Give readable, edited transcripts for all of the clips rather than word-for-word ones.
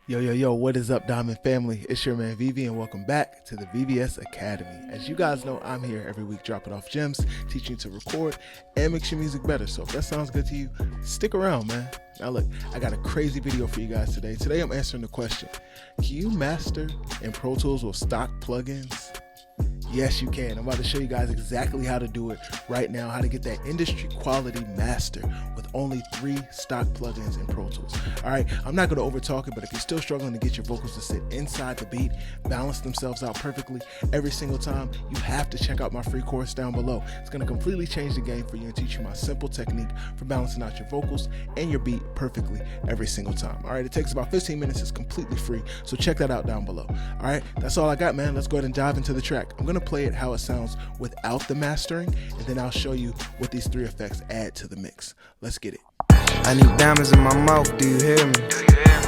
Yo, what is up, Diamond family? It's your man Vivi, and welcome back to the VVS Academy. As you guys know, I'm here every week dropping off gems, teaching you to record and mix your music better. So if that sounds good to you, stick around, man. Now, look, I got a crazy video for you guys today. Today, I'm answering the question: can you master in Pro Tools with stock plugins? Yes, you can. I'm about to show you guys exactly how to do it right now, how to get that industry quality master with only 3 stock plugins in Pro Tools. All right, I'm not going to overtalk it, but if you're still struggling to get your vocals to sit inside the beat, balance themselves out perfectly every single time, you have to check out my free course down below. It's going to completely change the game for you and teach you my simple technique for balancing out your vocals and your beat perfectly every single time. All right, it takes about 15 minutes. It's completely free, so check that out down below. All right, that's all I got, man. Let's go ahead and dive into the track. I'm going to play it how it sounds without the mastering, and then I'll show you what these 3 effects add to the mix. Let's get it. I need diamonds in my mouth, do you hear me?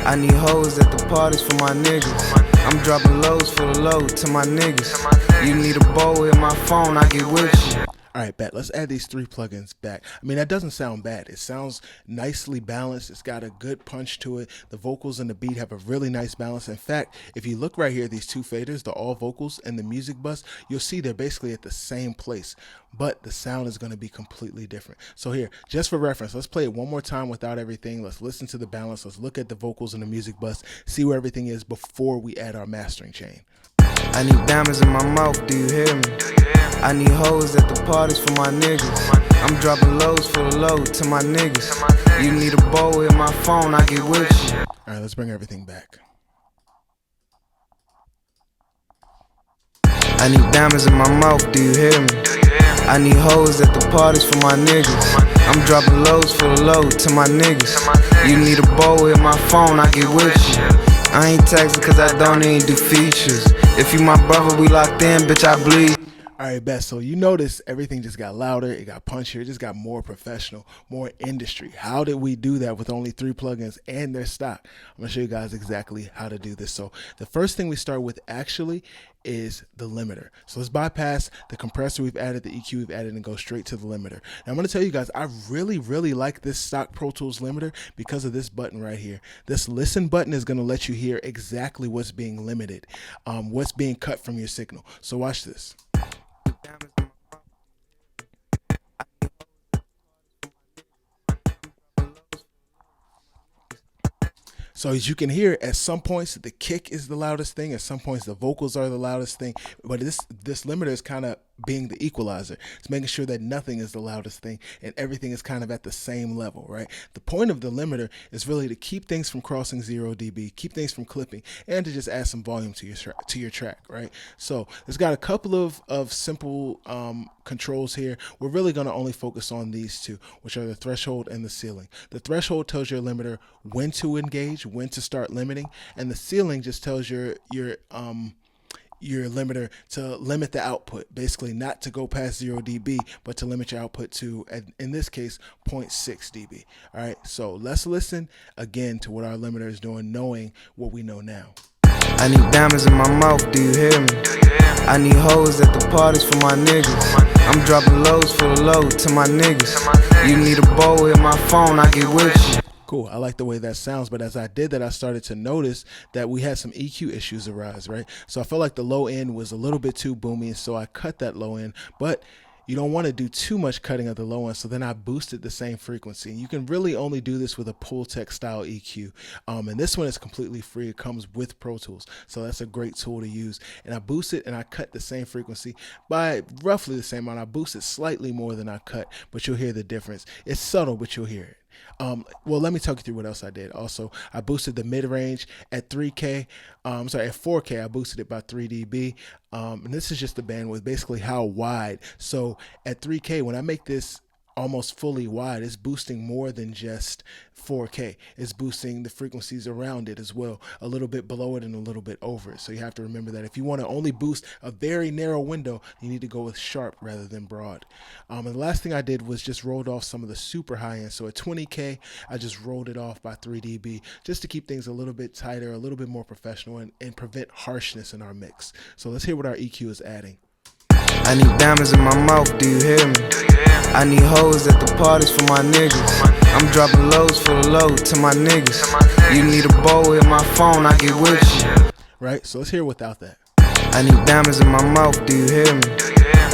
I need hoes at the parties for my niggas. I'm dropping lows for the load to my niggas. You need a bow in my phone, I get with you. All right, bet. Let's add these 3 plugins back. I mean, that doesn't sound bad. It sounds nicely balanced. It's got a good punch to it. The vocals and the beat have a really nice balance. In fact, if you look right here, these 2 faders, the all vocals and the music bus, you'll see they're basically at the same place, but the sound is going to be completely different. So here, just for reference, let's play it one more time without everything. Let's listen to the balance. Let's look at the vocals and the music bus, see where everything is before we add our mastering chain. I need diamonds in my mouth, do you hear me? I need hoes at the parties for my niggas. I'm dropping lows for the load to my niggas. You need a bow in my phone, I get with you. All right, let's bring everything back. I need diamonds in my mouth, do you hear me? I need hoes at the parties for my niggas. I'm dropping lows for the load to my niggas. You need a bow in my phone, I get with you. I ain't texting cause I don't even do features. If you my brother, we locked in, bitch, I bleed. All right, best. So you notice everything just got louder, it got punchier, it just got more professional, more industry. How did we do that with only 3 plugins and their stock? I'm gonna show you guys exactly how to do this. So the first thing we start with actually is the limiter. So let's bypass the compressor we've added, the EQ we've added, and go straight to the limiter. Now I'm gonna tell you guys, I really like this stock Pro Tools limiter because of this button right here. This listen button is gonna let you hear exactly what's being limited, what's being cut from your signal. So watch this. So as you can hear, at some points the kick is the loudest thing, at some points the vocals are the loudest thing, but this limiter is kind of being the equalizer. It's making sure that nothing is the loudest thing and everything is kind of at the same level, right? The point of the limiter is really to keep things from crossing 0 dB, keep things from clipping, and to just add some volume to your track, right? So it's got a couple of simple controls here. We're really going to only focus on these 2, which are the threshold and the ceiling. The threshold tells your limiter when to engage, when to start limiting, and the ceiling just tells your limiter to limit the output, basically not to go past 0 dB, but to limit your output to, in this case, 0.6 dB. All right, so let's listen again to what our limiter is doing, knowing what we know now. I need diamonds in my mouth, do you hear me? I need hoes at the parties for my niggas. I'm dropping lows for the load to my niggas. You need a bow in my phone, I get with you. Cool, I like the way that sounds, but as I did that, I started to notice that we had some EQ issues arise, right? So I felt like the low end was a little bit too boomy, so I cut that low end, but you don't want to do too much cutting at the low end, so then I boosted the same frequency. You can really only do this with a Pultec style EQ, and this one is completely free. It comes with Pro Tools, so that's a great tool to use. And I boost it and I cut the same frequency by roughly the same amount. I boost it slightly more than I cut, but you'll hear the difference. It's subtle, but you'll hear it. Well, let me talk you through what else I did. Also, I boosted the mid-range at 3K. At 4K, I boosted it by 3 dB. And this is just the bandwidth, basically how wide. So at 3K, when I make this almost fully wide, it's boosting more than just 4K. It's boosting the frequencies around it as well, a little bit below it and a little bit over it. So you have to remember that if you want to only boost a very narrow window, you need to go with sharp rather than broad. And the last thing I did was just rolled off some of the super high end. So at 20K, I just rolled it off by 3 dB just to keep things a little bit tighter, a little bit more professional, and prevent harshness in our mix. So let's hear what our EQ is adding. I need diamonds in my mouth, do you hear me? I need hoes at the parties for my niggas. I'm dropping lows for the load to my niggas. You need a bow in my phone, I get with you. Right? So let's hear it without that. I need diamonds in my mouth, do you hear me?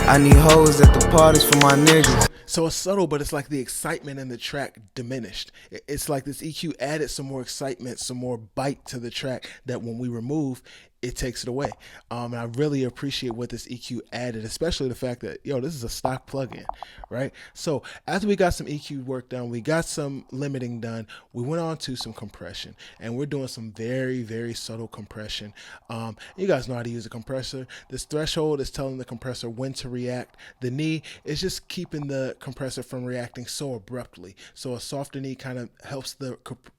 I need hoes at the parties for my niggas. So it's subtle, but it's like the excitement in the track diminished. It's like this EQ added some more excitement, some more bite to the track that when we remove, it takes it away. And I really appreciate what this EQ added, especially the fact that, this is a stock plugin, right? So after we got some EQ work done, we got some limiting done, we went on to some compression, and we're doing some very, very subtle compression. You guys know how to use a compressor. This threshold is telling the compressor when to react. The knee is just keeping the compressor from reacting so abruptly. So a softer knee kind of helps the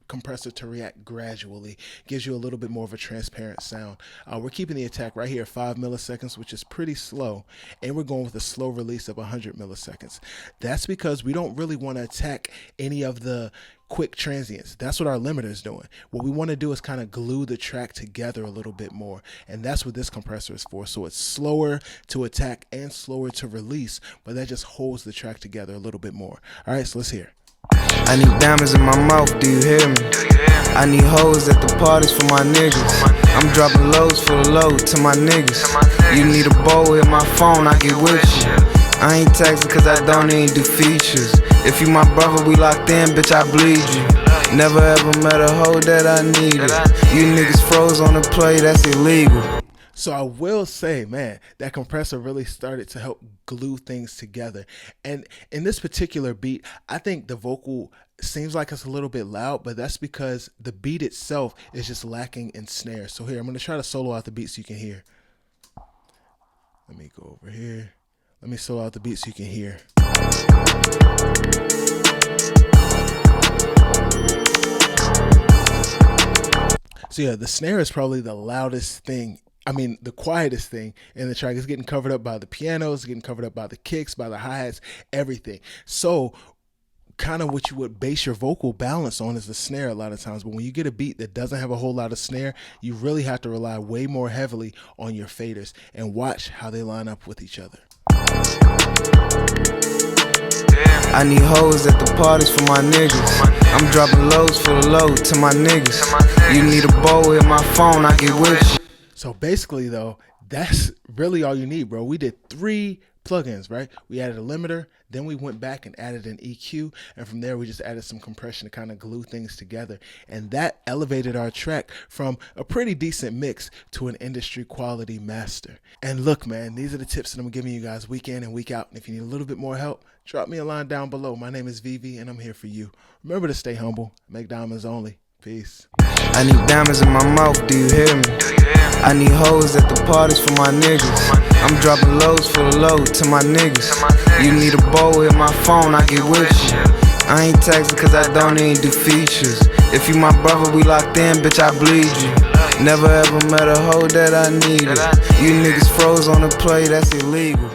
compressor to react gradually, gives you a little bit more of a transparent sound. We're keeping the attack right here 5 milliseconds, which is pretty slow, and we're going with a slow release of 100 milliseconds. That's because we don't really want to attack any of the quick transients. That's what our limiter is doing. What we want to do is kind of glue the track together a little bit more, and that's what this compressor is for. So it's slower to attack and slower to release, but that just holds the track together a little bit more. All right, so let's hear. I need diamonds in my mouth, do you hear me? I need hoes at the parties for my niggas. I'm dropping lows for the load to my niggas. You need a bow in my phone, I get with you. I ain't texting cause I don't even do features. If you my brother, we locked in, bitch, I bleed you. Never ever met a hoe that I needed. You niggas froze on the play, that's illegal. So I will say, man, that compressor really started to help glue things together. And in this particular beat, I think the vocal seems like it's a little bit loud, but that's because the beat itself is just lacking in snare. So here, I'm going to try to solo out the beat so you can hear. Let me go over here. Let me solo out the beat so you can hear. So yeah, the snare is probably the loudest thing. The quietest thing in the track. Is getting covered up by the pianos, getting covered up by the kicks, by the hi-hats, everything. So kind of what you would base your vocal balance on is the snare a lot of times. But when you get a beat that doesn't have a whole lot of snare, you really have to rely way more heavily on your faders and watch how they line up with each other. I need hoes at the parties for my niggas. I'm dropping lows for the load to my niggas. You need a bow in my phone, I get with you. So basically, though, that's really all you need, bro. We did 3 plugins, right? We added a limiter, then we went back and added an EQ, and from there we just added some compression to kind of glue things together. And that elevated our track from a pretty decent mix to an industry quality master. And look, man, these are the tips that I'm giving you guys week in and week out. And if you need a little bit more help, drop me a line down below. My name is Vivi, and I'm here for you. Remember to stay humble, make diamonds only. Peace. I need diamonds in my mouth, do you hear me? I need hoes at the parties for my niggas. I'm dropping lows for the load to my niggas. You need a bow in my phone, I get with you. I ain't texting cause I don't even do features. If you my brother, we locked in, bitch, I bleed you. Never ever met a hoe that I needed. You niggas froze on the play, that's illegal.